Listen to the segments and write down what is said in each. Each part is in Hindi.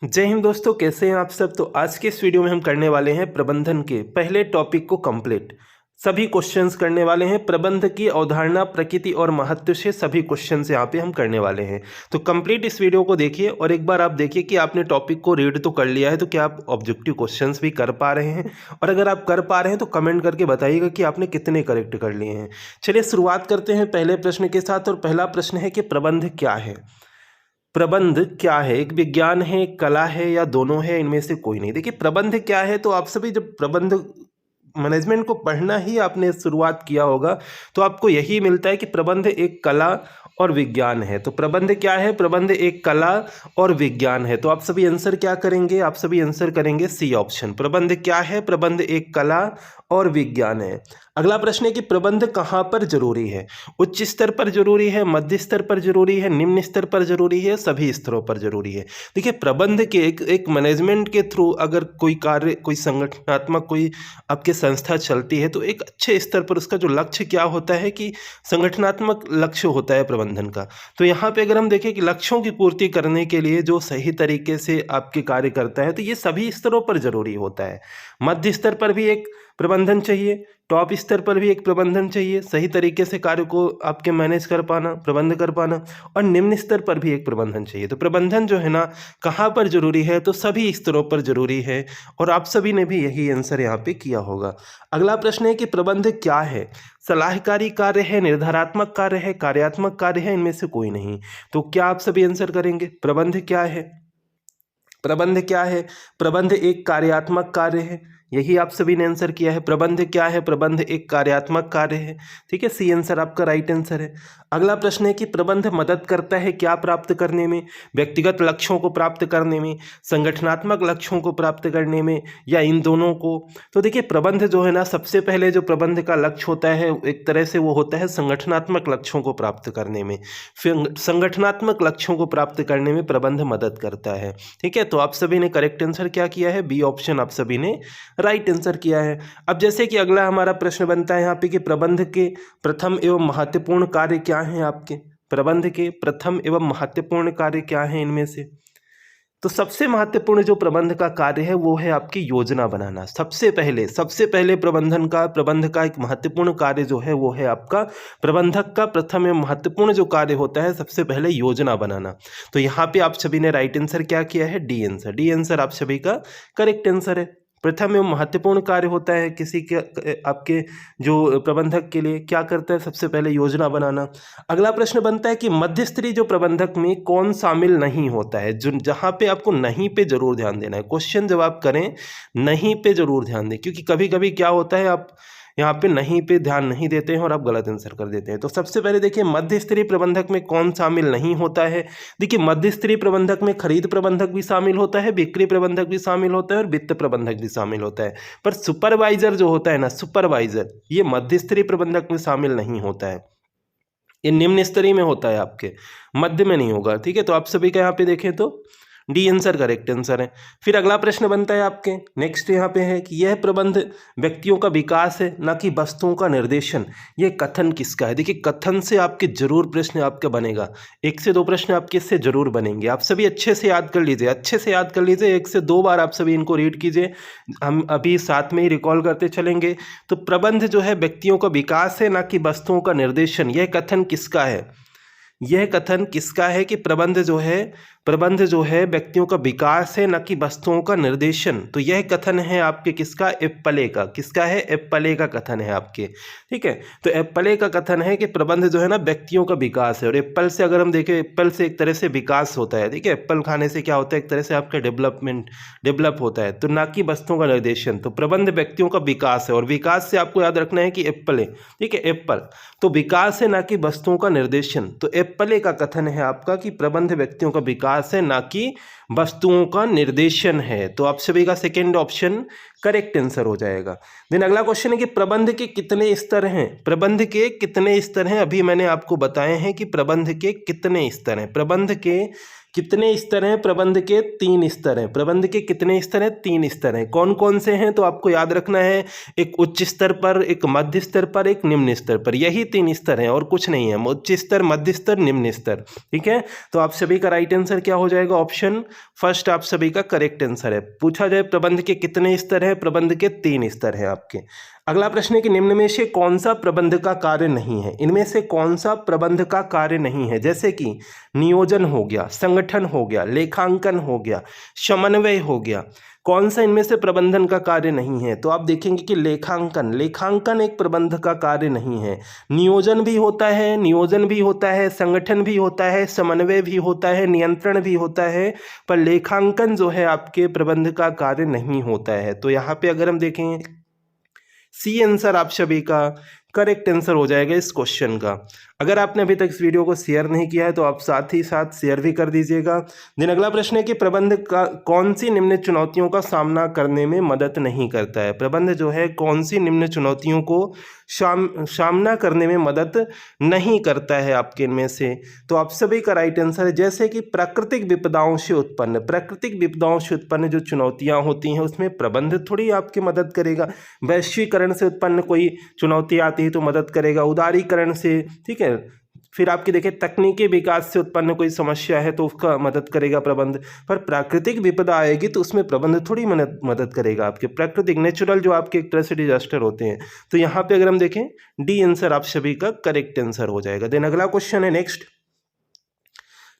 जय हिंद दोस्तों, कैसे हैं आप सब। तो आज के इस वीडियो में हम करने वाले हैं प्रबंधन के पहले टॉपिक को कंप्लीट। सभी क्वेश्चंस करने वाले हैं प्रबंध की अवधारणा, प्रकृति और महत्व से सभी क्वेश्चंस यहाँ पे हम करने वाले हैं। तो कंप्लीट इस वीडियो को देखिए और एक बार आप देखिए कि आपने टॉपिक को रीड तो कर लिया है, तो क्या आप ऑब्जेक्टिव क्वेश्चंस भी कर पा रहे हैं, और अगर आप कर पा रहे हैं तो कमेंट करके बताइएगा कि आपने कितने करेक्ट कर लिए हैं। चलिए शुरुआत करते हैं पहले प्रश्न के साथ। और पहला प्रश्न है कि प्रबंध क्या है। प्रबंध क्या है, एक विज्ञान है, एक कला है, या दोनों है, इनमें से कोई नहीं। देखिए प्रबंध क्या है, तो आप सभी जब प्रबंध मैनेजमेंट को पढ़ना ही आपने शुरुआत किया होगा तो आपको यही मिलता है कि प्रबंध एक कला और विज्ञान है। तो प्रबंध क्या है, प्रबंध एक कला और विज्ञान है। तो आप सभी आंसर क्या करेंगे, आप सभी आंसर करेंगे सी ऑप्शन। प्रबंध क्या है, प्रबंध एक कला और विज्ञान है। अगला प्रश्न है कि प्रबंध कहाँ पर जरूरी है। उच्च स्तर पर जरूरी है, मध्य स्तर पर जरूरी है, निम्न स्तर पर जरूरी है, सभी स्तरों पर जरूरी है। देखिए प्रबंध के एक मैनेजमेंट के थ्रू अगर कोई कार्य, कोई संगठनात्मक कोई आपके संस्था चलती है तो एक अच्छे स्तर पर उसका जो लक्ष्य क्या होता है कि संगठनात्मक लक्ष्य होता है प्रबंधन का। तो यहाँ पे अगर हम देखें कि लक्ष्यों की पूर्ति करने के लिए जो सही तरीके से आपके कार्य करता है तो ये सभी स्तरों पर जरूरी होता है। मध्य स्तर पर भी एक प्रबंधन चाहिए, टॉप स्तर पर भी एक प्रबंधन चाहिए, सही तरीके से कार्य को आपके मैनेज कर पाना, प्रबंध कर पाना, और निम्न स्तर पर भी एक प्रबंधन चाहिए। तो प्रबंधन जो है ना कहाँ पर जरूरी है, तो सभी स्तरों पर जरूरी है, और आप सभी ने भी यही आंसर यहाँ पे किया होगा। अगला प्रश्न है कि प्रबंध क्या है। सलाहकारी कार्य है, निर्धारात्मक कार्य है, कार्यात्मक कार्य है, इनमें से कोई नहीं। तो क्या आप सभी आंसर करेंगे, प्रबंध क्या है। प्रबंध क्या है, प्रबंध एक कार्यात्मक कार्य है, यही आप सभी ने आंसर किया है। प्रबंध क्या है, प्रबंध एक कार्यात्मक कार्य है। ठीक है, सी आंसर आपका राइट आंसर है। अगला प्रश्न है कि प्रबंध मदद करता है क्या प्राप्त करने में, व्यक्तिगत लक्ष्यों को प्राप्त करने में, संगठनात्मक लक्ष्यों को प्राप्त करने में, या इन दोनों को। तो देखिए प्रबंध जो है ना, सबसे पहले जो प्रबंध का लक्ष्य होता है एक तरह से वो होता है संगठनात्मक लक्ष्यों को प्राप्त करने में। फिर संगठनात्मक लक्ष्यों को प्राप्त करने में प्रबंध मदद करता है। ठीक है, तो आप सभी ने करेक्ट आंसर क्या किया है, बी ऑप्शन आप सभी ने राइट आंसर किया है। अब जैसे कि अगला हमारा प्रश्न बनता है यहाँ पे कि प्रबंध के प्रथम एवं महत्वपूर्ण कार्य क्या हैं आपके। प्रबंध के प्रथम एवं महत्वपूर्ण कार्य क्या हैं इनमें से। तो सबसे महत्वपूर्ण जो प्रबंध का कार्य है वो है आपकी योजना बनाना। सबसे पहले प्रबंध का एक महत्वपूर्ण कार्य जो है वो है आपका प्रबंधक का प्रथम एवं महत्वपूर्ण जो कार्य होता है सबसे पहले योजना बनाना। तो यहाँ पे आप सभी ने राइट आंसर क्या किया है, डी आंसर। डी आंसर आप सभी का करेक्ट आंसर है। प्रथम एवं महत्वपूर्ण कार्य होता है किसी के आपके जो प्रबंधक के लिए, क्या करता है, सबसे पहले योजना बनाना। अगला प्रश्न बनता है कि मध्य स्तरीय जो प्रबंधक में कौन शामिल नहीं होता है। जो जहाँ पे आपको नहीं पे जरूर ध्यान देना है, क्वेश्चन जब आप करें नहीं पे जरूर ध्यान दें, क्योंकि कभी कभी क्या होता है आप यहाँ पे नहीं पे ध्यान नहीं देते हैं और आप गलत आंसर कर देते हैं। तो सबसे पहले देखिए मध्य स्तरीय प्रबंधक में कौन शामिल नहीं होता है। देखिए मध्य स्तरीय प्रबंधक में खरीद प्रबंधक भी शामिल होता है, बिक्री प्रबंधक भी शामिल होता है, और वित्त प्रबंधक भी शामिल होता है। पर सुपरवाइजर जो होता है ना, सुपरवाइजर, ये मध्य स्तरीय प्रबंधक में शामिल नहीं होता है, ये निम्न स्तरीय में होता है, आपके मध्य में नहीं होगा। ठीक है, तो आप सभी का यहाँ पे देखें तो डी आंसर करेक्ट आंसर है। फिर अगला प्रश्न बनता है आपके नेक्स्ट यहाँ पे है कि यह प्रबंध व्यक्तियों का विकास है न कि वस्तुओं का निर्देशन, यह कथन किसका है। देखिए कथन से आपके जरूर प्रश्न आपका बनेगा, 1 से 2 प्रश्न आपके इससे जरूर बनेंगे। आप सभी अच्छे से याद कर लीजिए, अच्छे से याद कर लीजिए, 1 से 2 बार आप सभी इनको रीड कीजिए, हम अभी साथ में ही रिकॉल करते चलेंगे। तो प्रबंध जो है व्यक्तियों का विकास है न कि वस्तुओं का निर्देशन, यह कथन किसका है। यह कथन किसका है कि प्रबंध जो है व्यक्तियों का विकास है न कि वस्तुओं का निर्देशन। तो यह कथन है आपके किसका, एप्पले का। किसका है, एप्पले का कथन है आपके। ठीक है, तो एप्पले का कथन है कि प्रबंध जो है ना व्यक्तियों का विकास है। और एप्पल से अगर हम देखें, एप्पल से एक तरह से विकास होता है। ठीक है, एप्पल खाने से क्या होता है, एक तरह से आपका डेवलप होता है, तो ना कि वस्तुओं का निर्देशन। तो प्रबंध व्यक्तियों का विकास है, और विकास से आपको याद रखना है कि एप्पले। ठीक है, एप्पल तो विकास है ना कि वस्तुओं का निर्देशन। तो एप्पले का कथन है आपका कि प्रबंध व्यक्तियों का विकास है ना कि वस्तुओं का निर्देशन है। तो आप सभी का सेकेंड ऑप्शन करेक्ट आंसर हो जाएगा। देन अगला क्वेश्चन है कि प्रबंध के कितने स्तर हैं? प्रबंध के कितने स्तर हैं? अभी मैंने आपको बताए हैं कि प्रबंध के कितने स्तर हैं। प्रबंध के कितने स्तर हैं? प्रबंध के 3 स्तर हैं। प्रबंध के कितने स्तर हैं? 3 स्तर हैं। कौन कौन से हैं? तो आपको याद रखना है, एक उच्च स्तर पर, एक मध्य स्तर पर, एक निम्न स्तर पर। यही 3 स्तर हैं और कुछ नहीं है। उच्च स्तर, मध्य स्तर, निम्न स्तर। ठीक है, तो आप सभी का राइट आंसर क्या हो जाएगा? ऑप्शन फर्स्ट आप सभी का करेक्ट आंसर है। पूछा जाए प्रबंध के कितने स्तर है? प्रबंध के 3 स्तर हैं आपके। अगला प्रश्न है कि निम्न में से कौन सा प्रबंध का कार्य नहीं है? इनमें से कौन सा प्रबंध का कार्य नहीं है? जैसे कि नियोजन हो गया, संगठन हो गया, लेखांकन हो गया, समन्वय हो गया। कौन सा इनमें से प्रबंधन का कार्य नहीं है? तो आप देखेंगे कि लेखांकन एक प्रबंध का कार्य नहीं है। नियोजन भी होता है, संगठन भी होता है, समन्वय भी होता है, नियंत्रण भी होता है, पर लेखांकन जो है आपके प्रबंध का कार्य नहीं होता है। तो यहाँ पे अगर हम देखें, सी आंसर आप सभी का करेक्ट आंसर हो जाएगा इस क्वेश्चन का। अगर आपने अभी तक इस वीडियो को शेयर नहीं किया है तो आप साथ ही साथ शेयर भी कर दीजिएगा। दिन अगला प्रश्न है कि प्रबंध का कौन सी निम्न चुनौतियों का सामना करने में मदद नहीं करता है? प्रबंध जो है कौन सी निम्न चुनौतियों को सामना करने में मदद नहीं करता है आपके इनमें से? तो आप सभी का राइट आंसर है, जैसे कि प्राकृतिक विपदाओं से उत्पन्न जो चुनौतियां होती हैं उसमें प्रबंध थोड़ी आपकी मदद करेगा। वैश्वीकरण से उत्पन्न कोई चुनौती आती है तो मदद करेगा, उदारीकरण से, ठीक है। फिर आपकी देखिए तकनीकी विकास से उत्पन्न कोई समस्या है तो उसका मदद करेगा प्रबंध। पर प्राकृतिक विपदा आएगी तो उसमें प्रबंध थोड़ी मदद करेगा आपके। प्राकृतिक नेचुरल जो आपके एक तरह से डिजास्टर होते हैं। तो यहाँ पे अगर हम देखें, डी आंसर आप सभी का करेक्ट आंसर हो जाएगा। देन अगला क्वेश्चन है नेक्स्ट,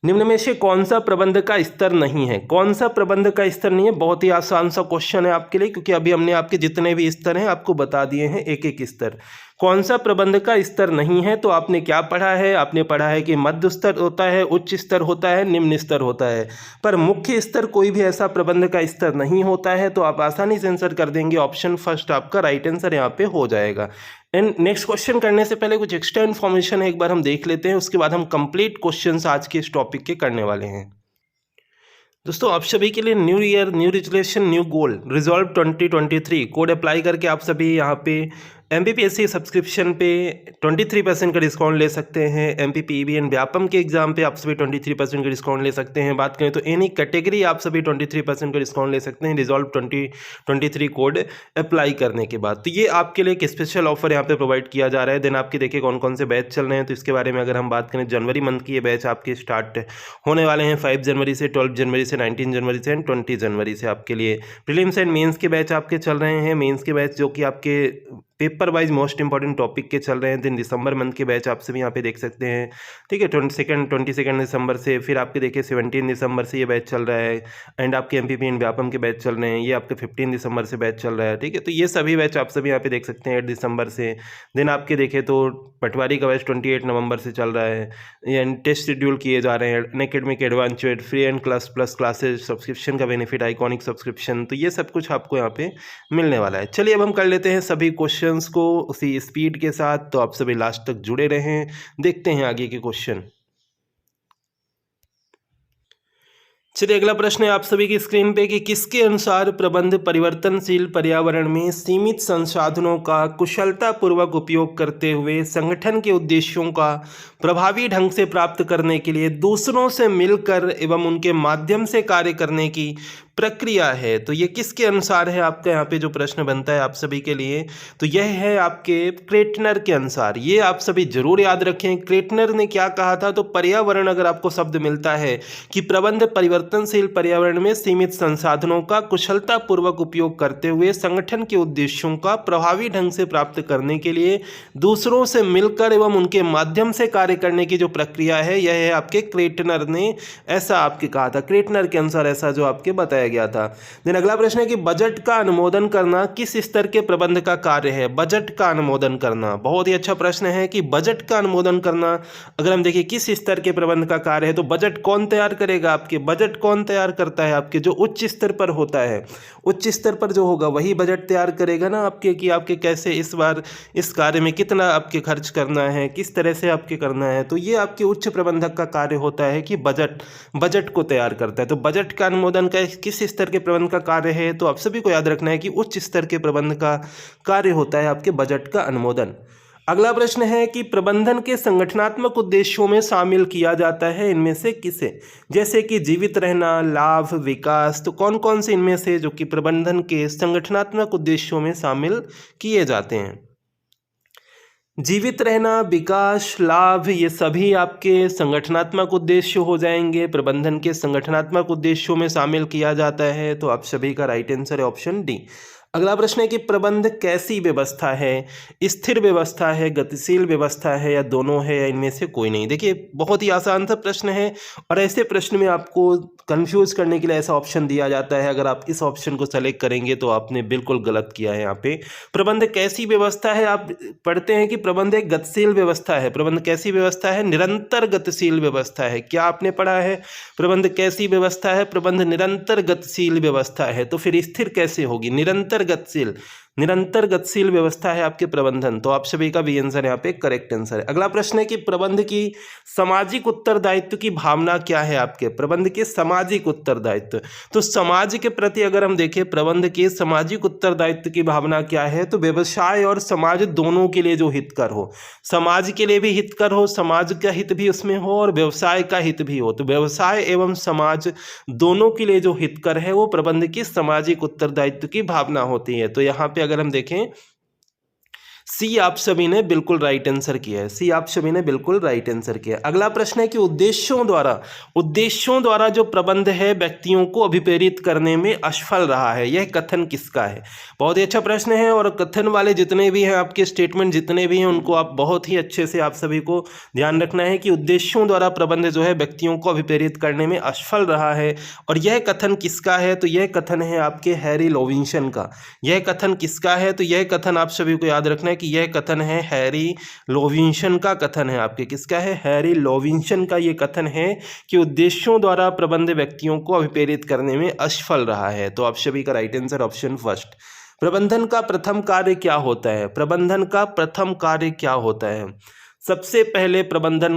निम्न में से कौन सा प्रबंध का स्तर नहीं है? कौन सा प्रबंध का स्तर नहीं है? बहुत ही आसान सा क्वेश्चन है आपके लिए, क्योंकि अभी हमने आपके जितने भी स्तर हैं आपको बता दिए हैं एक एक स्तर। कौन सा प्रबंध का स्तर नहीं है? तो आपने क्या पढ़ा है? आपने पढ़ा है कि मध्य स्तर होता है, उच्च स्तर होता है, निम्न स्तर होता है, पर मुख्य स्तर कोई भी ऐसा प्रबंध का स्तर नहीं होता है। तो आप आसानी से आंसर कर देंगे, ऑप्शन फर्स्ट आपका राइट आंसर यहाँ पे हो जाएगा। एंड नेक्स्ट क्वेश्चन करने से पहले कुछ एक्स्ट्रा इन्फॉर्मेशन है, एक बार हम देख लेते हैं, उसके बाद हम कंप्लीट क्वेश्चंस आज के इस टॉपिक के करने वाले हैं। दोस्तों आप सभी के लिए new year, new resolution, new goal, resolve 2023 code apply करके आप सभी यहाँ पे MPPSC सब्सक्रिप्शन पे 23% का डिस्काउंट ले सकते हैं। MPPEB एंड व्यापम के एग्जाम पे आप सभी 23% का डिस्काउंट ले सकते हैं। बात करें तो एनी कैटेगरी आप सभी 23% का डिस्काउंट ले सकते हैं रिजॉल्व 2023 कोड अप्लाई करने के बाद। तो ये आपके लिए एक स्पेशल ऑफर यहाँ पे प्रोवाइड किया जा रहा है। देन आपके देखिए कौन कौन से बैच चल रहे हैं, तो इसके बारे में अगर हम बात करें, जनवरी मंथ की ये बैच आपके स्टार्ट होने वाले हैं 5 जनवरी से, 12 जनवरी से, 19 जनवरी से एंड 20 जनवरी से आपके लिए प्रीलिम्स एंड मेंस के बैच आपके चल रहे हैं। मेंस के बैच जो कि आपके paper wise most important topic के चल रहे हैं। दिन दिसंबर मंथ के बैच आप सभी यहाँ पे देख सकते हैं, ठीक है। 22 दिसंबर से, फिर आपके देखिए 17 दिसंबर से ये बैच चल रहा है। एंड आपके MPP एंड व्यापम के बैच चल रहे हैं, ये आपके 15 दिसंबर से बैच चल रहा है, ठीक है। तो ये सभी बैच आप सभी यहाँ पे देख सकते हैं 8 दिसंबर से। दिन आपके देखें तो पटवारी का बैच 28 नवंबर से चल रहा है। एंड टेस्ट शेड्यूल किए जा रहे हैं, Unacademy advanced, free and plus classes, subscription का बेनिफिट, आइकॉनिक सब्सक्रिप्शन, तो ये सब कुछ आपको यहाँ पे मिलने वाला है। चलिए अब हम कर लेते हैं सभी क्वेश्चन को उसी स्पीड के साथ, तो आप सभी लास्ट तक जुड़े रहें। देखते हैं आगे के क्वेश्चन। चलिए अगला प्रश्न है आप सभी की स्क्रीन पे कि किसके अनुसार प्रबंध परिवर्तनशील पर्यावरण में सीमित संसाधनों का कुशलतापूर्वक उपयोग करते हुए संगठन के उद्देश्यों का प्रभावी ढंग से प्राप्त करने के लिए दूसरों से मिलकर एवं उनके माध्यम से कार्य करने की प्रक्रिया है? तो ये किसके अनुसार है आपका यहाँ पे जो प्रश्न बनता है आप सभी के लिए, तो यह है आपके क्रेटनर के अनुसार। ये आप सभी जरूर याद रखें, क्रेटनर ने क्या कहा था। तो पर्यावरण अगर आपको शब्द मिलता है कि प्रबंध परिवर्तनशील पर्यावरण में सीमित संसाधनों का कुशलतापूर्वक उपयोग करते हुए संगठन के उद्देश्यों का प्रभावी ढंग से प्राप्त करने के लिए दूसरों से मिलकर एवं उनके माध्यम से कार्य करने की जो प्रक्रिया है, यह है आपके क्रेटनर ने ऐसा आपके कहा था। क्रेटनर के अनुसार ऐसा जो आपके बताया गया था। देन अगला प्रश्न है कि बजट का अनुमोदन करना किस स्तर के प्रबंध का कार्य है? बजट का अनुमोदन करना बहुत ही अच्छा प्रश्न है कि बजट का अनुमोदन करना अगर हम देखिए किस स्तर के प्रबंध का कार्य है, तो बजट कौन तैयार करेगा आपके? बजट कौन तैयार करता है आपके? जो उच्च स्तर पर होता है, उच्च स्तर पर जो होगा वही बजट तैयार करेगा ना आपके, कि आपके कैसे इस बार इस कार्य में कितना आपके खर्च करना है, किस तरह से आपके करना है। तो ये आपके उच्च प्रबंधक का कार्य होता है कि बजट को तैयार करता है। तो बजट का अनुमोदन का किस स्तर के प्रबंध का कार्य है? तो आप सभी को याद रखना है कि उच्च स्तर के प्रबंध का कार्य होता है आपके बजट का अनुमोदन। अगला प्रश्न है कि प्रबंधन के संगठनात्मक उद्देश्यों में शामिल किया जाता है इनमें से किसे? जैसे कि जीवित रहना, लाभ, विकास, तो कौन कौन से इनमें से जो कि प्रबंधन के संगठनात्मक उद्देश्यों में शामिल किए जाते हैं? जीवित रहना, विकास, लाभ, ये सभी आपके संगठनात्मक उद्देश्य हो जाएंगे, प्रबंधन के संगठनात्मक उद्देश्यों में शामिल किया जाता है। तो आप सभी का राइट आंसर है ऑप्शन डी। अगला प्रश्न है कि प्रबंध कैसी व्यवस्था है? स्थिर व्यवस्था है, गतिशील व्यवस्था है, या दोनों है, या इनमें से कोई नहीं? देखिए बहुत ही आसान सा प्रश्न है और ऐसे प्रश्न में आपको कंफ्यूज करने के लिए ऐसा ऑप्शन दिया जाता है। अगर आप इस ऑप्शन को सेलेक्ट करेंगे तो आपने बिल्कुल गलत किया है। यहाँ पे प्रबंध कैसी व्यवस्था है, आप पढ़ते हैं कि प्रबंध एक गतिशील व्यवस्था है। प्रबंध कैसी व्यवस्था है? निरंतर गतिशील व्यवस्था है। क्या आपने पढ़ा है? प्रबंध कैसी व्यवस्था है? प्रबंध निरंतर गतिशील व्यवस्था है। तो फिर स्थिर कैसे होगी? निरंतर गतिशील व्यवस्था है आपके प्रबंधन। तो आप सभी का भी आंसर यहाँ पे करेक्ट आंसर है। अगला प्रश्न है कि प्रबंध की सामाजिक उत्तरदायित्व की भावना क्या है आपके? प्रबंध के सामाजिक उत्तरदायित्व, तो समाज के प्रति अगर हम देखें प्रबंध के सामाजिक उत्तरदायित्व की भावना क्या है, तो व्यवसाय और समाज दोनों के लिए जो हितकर हो, समाज के लिए भी हितकर हो, समाज का हित भी उसमें हो और व्यवसाय का हित भी हो। तो व्यवसाय एवं समाज दोनों के लिए जो हितकर है वो प्रबंध की सामाजिक उत्तरदायित्व की भावना होती है। तो यहाँ पे अगर हम देखें सी आप सभी ने बिल्कुल राइट आंसर किया है। सी आप सभी ने बिल्कुल राइट आंसर किया है। अगला प्रश्न है कि उद्देश्यों द्वारा जो प्रबंध है व्यक्तियों को अभिप्रेरित करने में असफल रहा है, यह कथन किसका है? बहुत ही अच्छा प्रश्न है और कथन वाले जितने भी हैं आपके स्टेटमेंट जितने भी हैं उनको आप बहुत ही अच्छे से आप सभी को ध्यान रखना है कि उद्देश्यों द्वारा प्रबंध जो है व्यक्तियों को अभिप्रेरित करने में असफल रहा है और यह कथन किसका है? तो यह कथन है आपके हैरी लोविंसन का। यह कथन किसका है? तो यह कथन आप सभी को याद रखना है कि यह कथन है हैरी लोविंसन का कथन है आपके। किसका है? हैरी लोविंसन का ये कथन है कि उद्देश्यों द्वारा प्रबंध व्यक्तियों को अभिप्रेरित करने में असफल रहा है। तो आप सभी का राइट आंसर ऑप्शन फर्स्ट। प्रबंधन का प्रथम कार्य क्या होता है? प्रबंधन का प्रथम कार्य क्या होता है? सबसे पहले प्रबंधन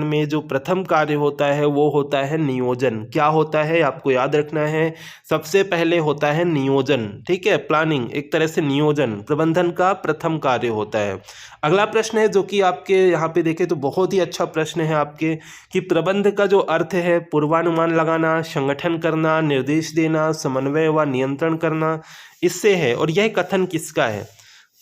में जो प्रथम कार्य होता है वो होता है नियोजन। क्या होता है आपको याद रखना है, सबसे पहले होता है नियोजन, ठीक है, प्लानिंग, एक तरह से नियोजन प्रबंधन का प्रथम कार्य होता है। अगला प्रश्न है जो कि आपके यहाँ पे देखें तो बहुत ही अच्छा प्रश्न है आपके कि प्रबंध का जो अर्थ है पूर्वानुमान लगाना, संगठन करना, निर्देश देना, समन्वय व नियंत्रण करना, इससे है। और यह कथन किसका है?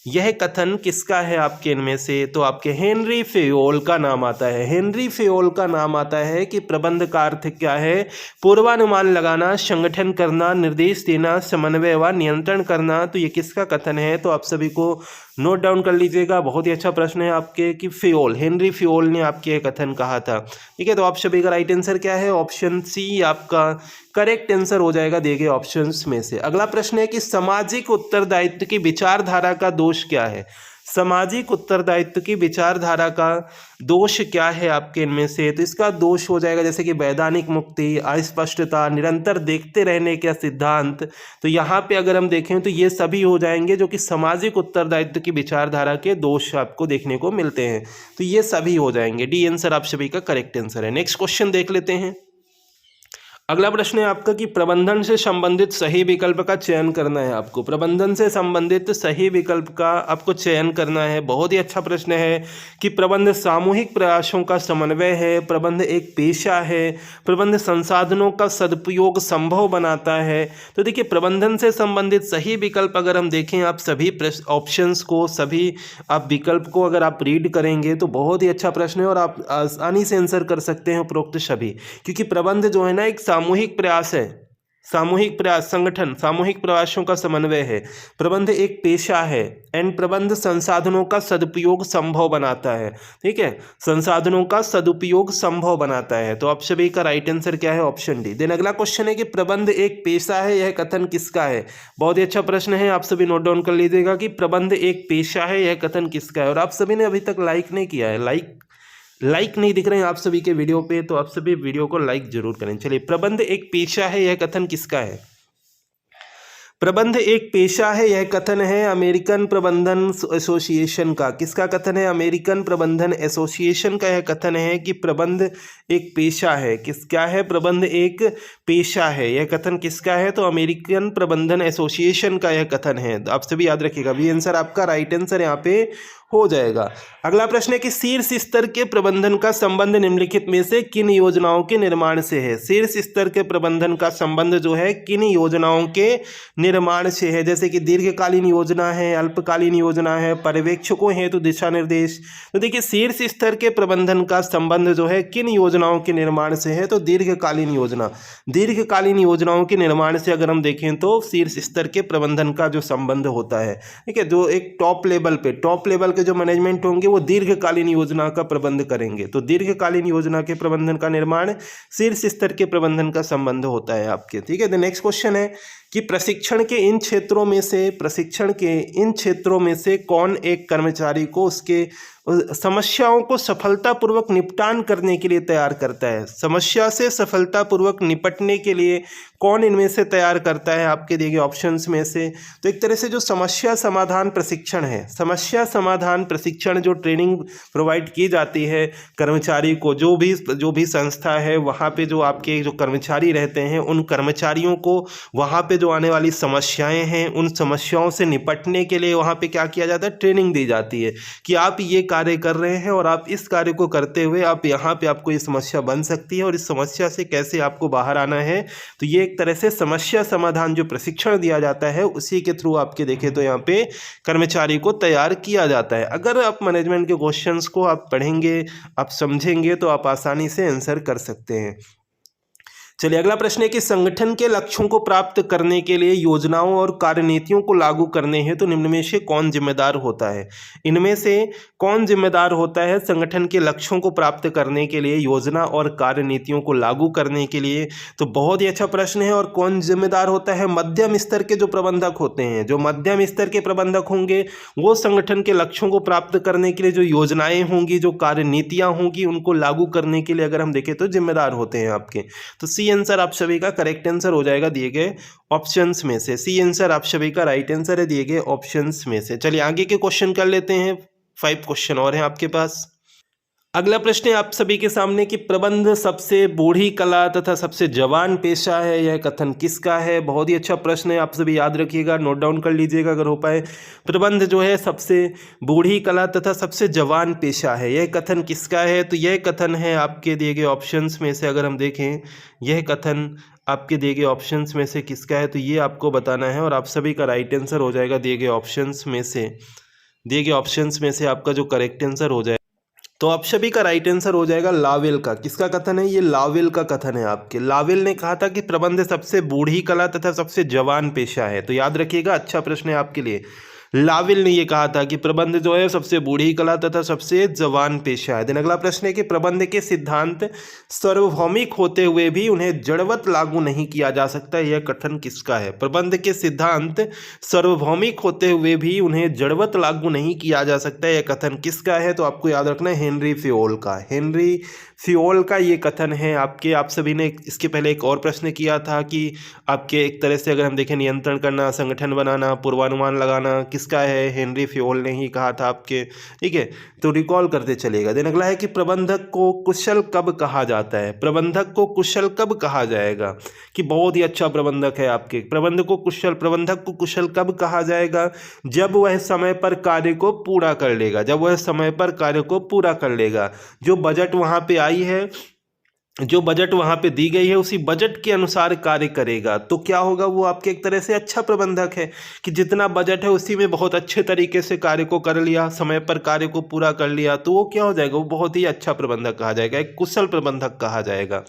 यह कथन किसका है आपके इनमें से? तो आपके हेनरी फेयोल का नाम आता है। हेनरी फेयोल का नाम आता है कि प्रबंध का अर्थ क्या है? पूर्वानुमान लगाना, संगठन करना, निर्देश देना, समन्वय व नियंत्रण करना। तो ये किसका कथन है? तो आप सभी को नोट डाउन कर लीजिएगा। बहुत ही अच्छा प्रश्न है आपके कि हेनरी फेयोल ने आपके ये कथन कहा था, ठीक है। तो आप सभी का राइट आंसर क्या है? ऑप्शन सी आपका करेक्ट आंसर हो जाएगा दिए गए ऑप्शंस में से। अगला प्रश्न है कि सामाजिक उत्तरदायित्व की विचारधारा का दोष क्या है? सामाजिक उत्तरदायित्व की विचारधारा का दोष क्या है आपके इनमें से? तो इसका दोष हो जाएगा जैसे कि वैधानिक मुक्ति, अस्पष्टता, निरंतर देखते रहने का सिद्धांत। तो यहाँ पे अगर हम देखें तो ये सभी हो जाएंगे जो कि सामाजिक उत्तरदायित्व की विचारधारा के दोष आपको देखने को मिलते हैं। तो ये सभी हो जाएंगे। डी आंसर आप सभी का करेक्ट आंसर है। नेक्स्ट क्वेश्चन देख लेते हैं। अगला प्रश्न है आपका कि प्रबंधन से संबंधित सही विकल्प का चयन करना है आपको। प्रबंधन से संबंधित सही विकल्प का आपको चयन करना है। बहुत ही अच्छा प्रश्न है कि प्रबंध सामूहिक प्रयासों का समन्वय है, प्रबंध एक पेशा है, प्रबंध संसाधनों का सदुपयोग संभव बनाता है। तो देखिए प्रबंधन से संबंधित सही विकल्प अगर हम देखें, आप सभी ऑप्शंस को, सभी आप विकल्प को अगर आप रीड करेंगे तो बहुत ही अच्छा प्रश्न है और आप आसानी से आंसर कर सकते हैं उपरोक्त सभी, क्योंकि प्रबंध जो है ना एक सामूहिक प्रयास है, सामूहिक प्रयास, संगठन, सामूहिक प्रयासों का समन्वय है, प्रबंध एक पेशा है एंड प्रबंध संसाधनों का सदुपयोग संभव बनाता है, ठीक है, संसाधनों का सदुपयोग संभव बनाता है। तो आप सभी का राइट आंसर क्या है? Option D. देन अगला क्वेश्चन है कि प्रबंध एक पेशा है, यह कथन किसका है? बहुत ही अच्छा प्रश्न है, आप सभी नोट डाउन कर लीजिएगा कि प्रबंध एक पेशा है, यह कथन किसका है। और आप सभी ने अभी तक लाइक नहीं किया है, लाइक नहीं दिख रहे हैं आप सभी के वीडियो पे, तो आप सभी वीडियो को लाइक जरूर करें। चलिए, प्रबंध एक पेशा है, यह कथन किसका है? प्रबंध एक पेशा है, यह कथन है अमेरिकन प्रबंधन एसोसिएशन का। किसका कथन है? अमेरिकन प्रबंधन एसोसिएशन का यह कथन है कि प्रबंध एक पेशा है। क्या है? प्रबंध एक पेशा है। यह कथन किसका है? तो अमेरिकन प्रबंधन एसोसिएशन का यह कथन है। तो आप सभी याद रखिएगा, बी आंसर आपका राइट आंसर यहाँ पे हो जाएगा। अगला प्रश्न है कि शीर्ष स्तर के प्रबंधन का संबंध निम्नलिखित में से किन योजनाओं के निर्माण से है? शीर्ष स्तर के प्रबंधन का संबंध जो है किन योजनाओं के निर्माण से है? जैसे कि दीर्घकालीन योजना है, अल्पकालीन योजना है, पर्यवेक्षकों हेतु दिशा निर्देश। तो देखिए, शीर्ष स्तर के प्रबंधन का संबंध जो है किन योजनाओं के निर्माण से है? तो दीर्घकालीन योजना। दीर्घकालीन योजनाओं के निर्माण से अगर हम देखें तो शीर्ष स्तर के प्रबंधन का जो संबंध होता है, ठीक है, जो एक टॉप लेवल के जो मैनेजमेंट होंगे वो दीर्घकालीन योजना का प्रबंध करेंगे। तो दीर्घकालीन योजना के प्रबंधन का निर्माण शीर्ष स्तर के प्रबंधन का संबंध होता है आपके, ठीक है। नेक्स्ट क्वेश्चन है कि प्रशिक्षण के इन क्षेत्रों में से कौन एक कर्मचारी को उसके समस्याओं को सफलतापूर्वक निपटान करने के लिए तैयार करता है? समस्या से सफलतापूर्वक निपटने के लिए कौन इनमें से तैयार करता है? आपके दिए गए ऑप्शंस में से। तो एक तरह से जो समस्या समाधान प्रशिक्षण है, समस्या समाधान प्रशिक्षण जो ट्रेनिंग प्रोवाइड की जाती है कर्मचारी को, जो भी संस्था है वहाँ पे जो आपके जो कर्मचारी रहते हैं उन कर्मचारियों को वहाँ पे जो आने वाली समस्याएं हैं उन समस्याओं से निपटने के लिए वहाँ पे क्या किया जाता है? ट्रेनिंग दी जाती है कि आप ये कार्य कर रहे हैं और आप इस कार्य को करते हुए आप यहाँ पे आपको ये समस्या बन सकती है और इस समस्या से कैसे आपको बाहर आना है। तो ये एक तरह से समस्या समाधान जो प्रशिक्षण दिया जाता है उसी के थ्रू आपके देखें तो यहाँ पे कर्मचारी को तैयार किया जाता है। अगर आप मैनेजमेंट के क्वेश्चंस को आप पढ़ेंगे, आप समझेंगे तो आप आसानी से आंसर कर सकते हैं। चलिए, अगला प्रश्न है कि संगठन के लक्ष्यों को प्राप्त करने के लिए योजनाओं और कार्यनीतियों को लागू करने हेतु तो निम्न में से कौन जिम्मेदार होता है? इनमें से कौन जिम्मेदार होता है संगठन के लक्ष्यों को प्राप्त करने के लिए, योजना और कार्यनीतियों को लागू करने के लिए? तो बहुत ही अच्छा प्रश्न है। और कौन जिम्मेदार होता है? मध्यम स्तर के जो प्रबंधक होते हैं, जो मध्यम स्तर के प्रबंधक होंगे वो संगठन के लक्ष्यों को प्राप्त करने के लिए जो योजनाएं होंगी, जो कार्यनीतियां होंगी उनको लागू करने के लिए अगर हम देखें तो जिम्मेदार होते हैं आपके। तो सी आंसर आप सभी का करेक्ट आंसर हो जाएगा दिए गए ऑप्शंस में से। सी आंसर आप सभी का राइट आंसर है दिए गए ऑप्शंस में से। चलिए आगे के क्वेश्चन कर लेते हैं। 5 क्वेश्चन और हैं आपके पास। अगला प्रश्न है आप सभी के सामने कि प्रबंध सबसे बूढ़ी कला तथा सबसे जवान पेशा है, यह कथन किसका है? बहुत ही अच्छा प्रश्न है, आप सभी याद रखिएगा, नोट डाउन कर लीजिएगा अगर हो पाए। प्रबंध जो है सबसे बूढ़ी कला तथा सबसे जवान पेशा है, यह कथन किसका है? तो यह कथन है आपके दिए गए ऑप्शंस में से। अगर हम देखें यह कथन आपके दिए गए ऑप्शंस में से किसका है तो ये आपको बताना है और आप सभी का राइट आंसर हो जाएगा दिए गए ऑप्शंस में से। दिए गए ऑप्शंस में से आपका जो करेक्ट आंसर हो जाएगा तो आप सभी का राइट आंसर हो जाएगा लावेल का। किसका कथन है? ये लावेल का कथन है आपके। लावेल ने कहा था कि प्रबंध सबसे बूढ़ी कला तथा सबसे जवान पेशा है। तो याद रखिएगा, अच्छा प्रश्न है आपके लिए। लावेल ने ये कहा था कि प्रबंध जो है सबसे बूढ़ी कला तथा सबसे जवान पेशा है। दिन अगला प्रश्न है कि प्रबंध के सिद्धांत सार्वभौमिक होते हुए भी उन्हें जड़वत लागू नहीं किया जा सकता, यह कथन किसका है? प्रबंध के सिद्धांत सार्वभौमिक होते हुए भी उन्हें जड़वत लागू नहीं किया जा सकता, यह कथन किसका है? तो आपको याद रखना है हेनरी फ्योल का। हेनरी फ्योल का ये कथन है आपके। आप सभी ने इसके पहले एक और प्रश्न किया था कि आपके एक तरह से अगर हम देखें नियंत्रण करना, संगठन बनाना, पूर्वानुमान लगाना, किसका है? हेनरी फ्योल ने ही कहा था आपके, ठीक है। तो रिकॉल करते चलेगा। देन अगला है कि प्रबंधक को कुशल कब कहा जाता है? प्रबंधक को कुशल कब कहा जाएगा? कि बहुत ही अच्छा प्रबंधक है आपके। प्रबंधक को कुशल कब कहा जाएगा? जब वह समय पर कार्य को पूरा कर लेगा। जब वह समय पर कार्य को पूरा कर लेगा। जो बजट वहाँ पे आई है, जो बजट वहाँ पे दी गई है उसी बजट के अनुसार कार्य करेगा तो क्या होगा? वो आपके एक तरह से अच्छा प्रबंधक है कि जितना बजट है उसी में बहुत अच्छे तरीके से कार्य को कर लिया, समय पर कार्य को पूरा कर लिया, तो वो क्या हो जाएगा? वो बहुत ही अच्छा प्रबंधक कहा जाएगा, एक कुशल प्रबंधक कहा जाएगा।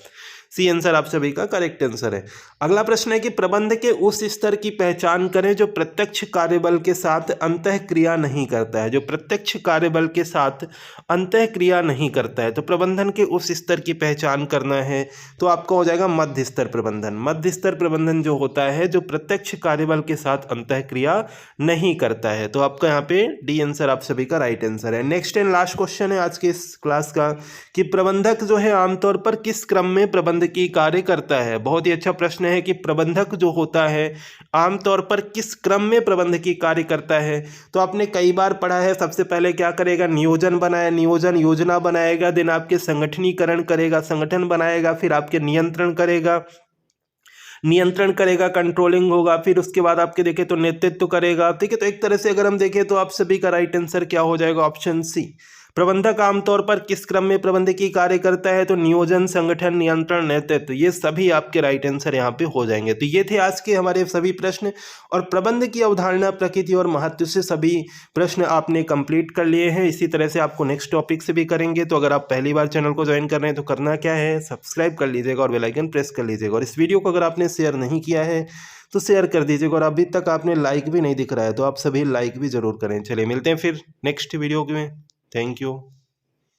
सी आंसर आप सभी का करेक्ट आंसर है। अगला प्रश्न है कि प्रबंध के उस स्तर की पहचान करें जो प्रत्यक्ष कार्यबल के साथ अंतःक्रिया नहीं करता है। जो प्रत्यक्ष कार्यबल के साथ अंतःक्रिया नहीं करता है, तो प्रबंधन के उस स्तर की पहचान करना है तो आपका हो जाएगा मध्य स्तर प्रबंधन। मध्य स्तर प्रबंधन जो होता है जो प्रत्यक्ष कार्यबल के साथ अंतःक्रिया नहीं करता है, तो आपका यहाँ पे डी आंसर आप सभी का राइट आंसर है। नेक्स्ट एंड लास्ट क्वेश्चन है आज के इस क्लास का कि प्रबंधक जो है आमतौर पर किस क्रम में प्रबंधन प्रबंधकीय कार्य करता है। बहुत ही अच्छा प्रश्न है कि प्रबंधक जो होता है आमतौर पर किस क्रम में प्रबंधकीय कार्य करता है। तो आपने कई बार पढ़ा है, सबसे पहले क्या करेगा, नियोजन योजना बनाएगा, देन आपके संगठनीकरण करेगा, संगठन बनाएगा, फिर आपके नियंत्रण करेगा, कंट्रोलिंग होगा, फिर उसके बाद आपके देखें तो नेतृत्व करेगा। ठीक है, तो एक तरह से अगर हम देखें तो आप सभी का राइट आंसर क्या हो जाएगा, ऑप्शन सी। प्रबंधक आमतौर पर किस क्रम में प्रबंधकीय कार्य करता है, तो नियोजन, संगठन, नियंत्रण, नेतृत्व, ये सभी आपके राइट आंसर यहाँ पे हो जाएंगे। तो ये थे आज के हमारे सभी प्रश्न, और प्रबंध की अवधारणा, प्रकृति और महत्व से सभी प्रश्न आपने कंप्लीट कर लिए हैं। इसी तरह से आपको नेक्स्ट टॉपिक से भी करेंगे। तो अगर आप पहली बार चैनल को ज्वाइन कर रहे हैं तो करना क्या है, सब्सक्राइब कर लीजिएगा और बेल आइकन प्रेस कर लीजिएगा। और इस वीडियो को अगर आपने शेयर नहीं किया है तो शेयर कर दीजिएगा, और अभी तक आपने लाइक भी नहीं दिख रहा है तो आप सभी लाइक भी जरूर करें। चलिए मिलते हैं फिर नेक्स्ट वीडियो में। Thank you.